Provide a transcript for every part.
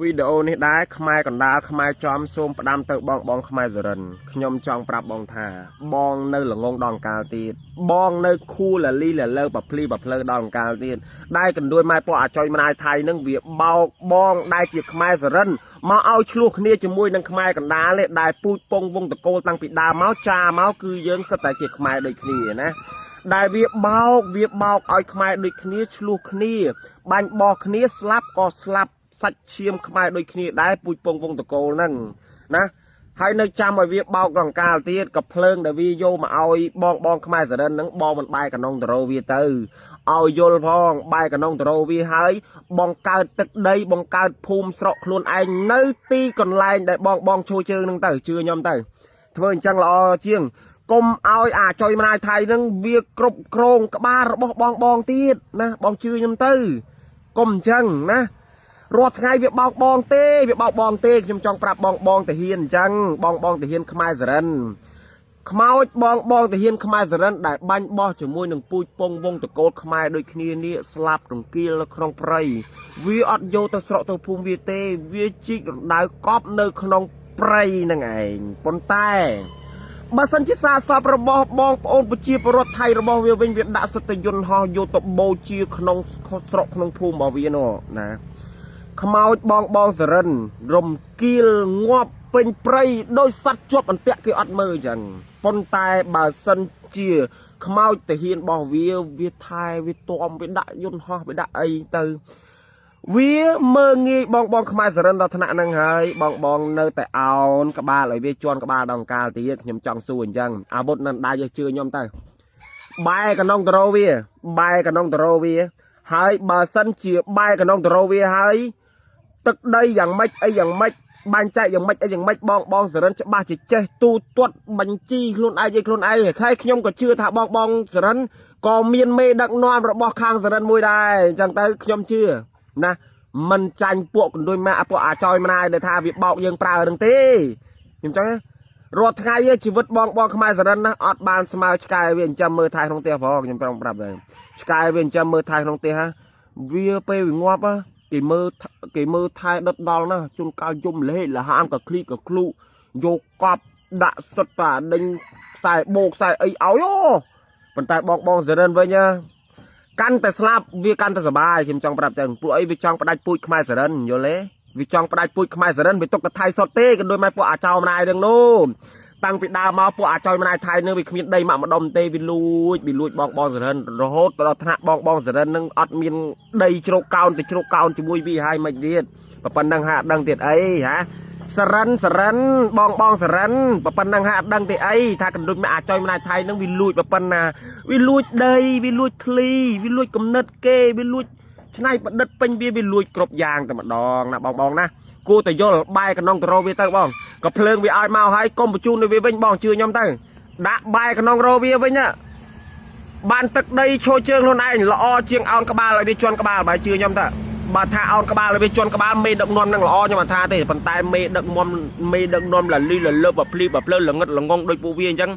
វីដេអូនេះដែរខ្មែរកណ្ដាលខ្មែរចំសូមផ្ដាំទៅបងខ្មែរសរិនខ្ញុំចង់ប្រាប់បងថាបងនៅល្ងងដងកាលទៀតបងនៅខួលលីលលើបភ្លីបភ្លើដងកាលទៀតដែលកណ្ដួយម៉ែពួកអាចុយម្នាយថៃនឹងវាបោកបងដែលជាខ្មែរសរិនមកឲ្យឆ្លោះគ្នាជាមួយនឹងខ្មែរកណ្ដាលដែលពូជពងវងតកូលតាំងពីដើមមកចាមកគឺយើងសិតតែជាខ្មែរដូចគ្នាណាដែលវាបោកឲ្យខ្មែរដូចគ្នាឆ្លោះគ្នាបាញ់បោះគ្នាស្លាប់ក៏ស្លាប់សាច់ឈាមខ្មែរដូចគ្នាដែរពូជពងវងតកូលហ្នឹងណាហើយនៅចាំឲ្យវាបោកកងកាលទៀតក៏ភ្លើងដែលវាយកមកឲ្យបងខ្មែរសរិនហ្នឹងបងមិនបាយកណងតរោវាទៅឲ្យយល់ផងបាយកណងតរោវាហើយបងកើតទឹកដីបងកើតភូមិស្រុកខ្លួនឯងនៅទីកន្លែងដែលបងឈោជើងហ្នឹងទៅជឿខ្ញុំទៅធ្វើអញ្ចឹងល្អជាងកុំឲ្យអាចុយម្នាយថៃហ្នឹងវាគ្រប់គ្រងក្បាលរបស់បងទៀតណាបងជឿខ្ញុំទៅកុំអញ្ចឹងណារាល់ថ្ងៃវាបោកបងទេខ្ញុំចង់ប្រាប់បងតាហ៊ានអញ្ចឹងបងតាហ៊ានខ្មែរសរិនខ្មោចបងតាហ៊ានខ្មែរសរិនដែលបាញ់បោះជាមួយនឹងពូជពងវងតកូលខ្មែរដូចគ្នានេះស្លាប់រង្គាលនៅក្នុងព្រៃវាអត់យកទៅស្រុកទៅភូមិវាទេវាជីករណ្ដៅកប់នៅក្នុងព្រៃហ្នឹងឯងប៉ុន្តែបើសិនជាសារសពរបស់បងប្អូនប្រជាពលរដ្ឋថៃរបស់វាវិញវាដាក់សិទ្ធិយន្តហោះយកទៅបូជាក្នុងស្រុកក្នុងភូមិរបស់វានោះណាខ្មោចបងសរិនរំគៀលងាប់ពេញព្រៃដោយសត្វជាប់អន្ទាក់គេអត់មើលអញ្ចឹងប៉ុន្តែបើសិនជាខ្មោចតាហ៊ានរបស់វាថែវាតមវាដាក់យន្តហោះវាដាក់អីទៅវាមើងងាយបងខ្មែរសរិនដល់ថ្នាក់ហ្នឹងហើយបងនៅតែអោនក្បាលឲ្យវាជន់ក្បាលដងកាលទៀតខ្ញុំចង់សួរអញ្ចឹងអាវុធនឹងដៃជឿខ្ញុំទៅបែកកណងតរោវាហើយបើសិនជាបែកកណងតរោវាហើយទឹកដីយ៉ាងម៉េចអីយ៉ាងម៉េចបាញ់ចែកយ៉ាងម៉េចអីយ៉ាងម៉េចបងសរិនច្បាស់ជាចេះទូទាត់បញ្ជីខ្លួនឯងហើយខ្ញុំក៏ជឿថាបងសរិនក៏មានមេដឹកនាំរបស់ខាងសរិនមួយដែរអញ្ចឹងទៅខ្ញុំជឿណាមិនចាញ់ពួកកណ្ដួយម៉ាក់ពួកអាចយម្នាយដែលថាវាបោកយើងប្រើនឹងទេខ្ញុំចឹងរាល់ថ្ងៃជីវិតបងខ្មែរសរិនណាអត់បានស្មើឆ្កែវាចិញ្ចឹមមើលថែក្នុងផ្ទះផងខ្ញុំប្រាប់ដែរឆ្កែវាចិញ្ចឹមមើលថែក្នុងផ្ទះហ่าវាពេលវាងាប់គេមើលថែដុតដល់ណាជួនកាលយំលេលហាមក៏ឃ្លីក៏ឃ្លុយកកប់ដាក់សុទ្ធតាដេញខ្សែបោកខ្សែអីឲ្យប៉ុន្តែបងសរិនវិញកាន់តែស្លាប់វាកាន់តែសុបាយខ្ញុំចង់ប្រាប់ចឹងពួកអីវាចង់ផ្ដាច់ពូជខ្មែរសរិនយល់ទេវាចង់ផ្ដាច់ពូជខ្មែរសរិនវាទុកតែថៃសុទ្ធទេក៏ដូចម៉ែពួកអាចោម្នាយនឹងនោះតាំងពីដើមមកពួកអាចោម្នាយថៃនឹងវាគ្មានដីម៉ាក់ម្ដុំទេវាលួចបងសរិនរហូតដល់ថ្នាក់បងសរិននឹងអត់មានដីជ្រោកកោនទៅជ្រោកកោនជាមួយវាហើយមិនទៀតប៉ុណ្ណឹងហាក់ដឹងទៀតអីហាសរិនបងសរិនប៉ុណ្ណឹងហាក់ដឹងទេអីថាកណ្ដុចម៉ាក់អាចោម្នាយថៃនឹងវាលួចប៉ុណ្ណាវាលួចដីវាលួចធ្លីវាលួចគំនិតគេវាលួចឆ្នៃប្រឌិតពេញវាលួចគ្រប់យ៉ាងតែម្ដងណាបងណាគួរតែយល់បែកកណងតរោវាទៅបងក៏ភ្លើងវាឲ្យមកហើយកុំបញ្ជូនទៅវាវិញបងជឿខ្ញុំទៅដាក់បែកកណងរោវាវិញបានទឹកដីឈរជើងខ្លួនឯងល្អជាងអោនក្បាលឲ្យវាជន់ក្បាលបើជឿខ្ញុំទៅបើថាអោនក្បាលឲ្យវាជន់ក្បាលមេដឹកនាំនឹងល្អខ្ញុំអត់ថាទេប៉ុន្តែមេដឹកនាំលលីលលើបភ្លីបភ្លើល្ងឹតល្ងងដូចពួកវាអញ្ចឹង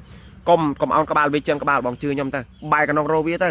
កុំអោនក្បាលវាជន់ក្បាលបងជឿខ្ញុំទៅបែកកណងរោវាទៅ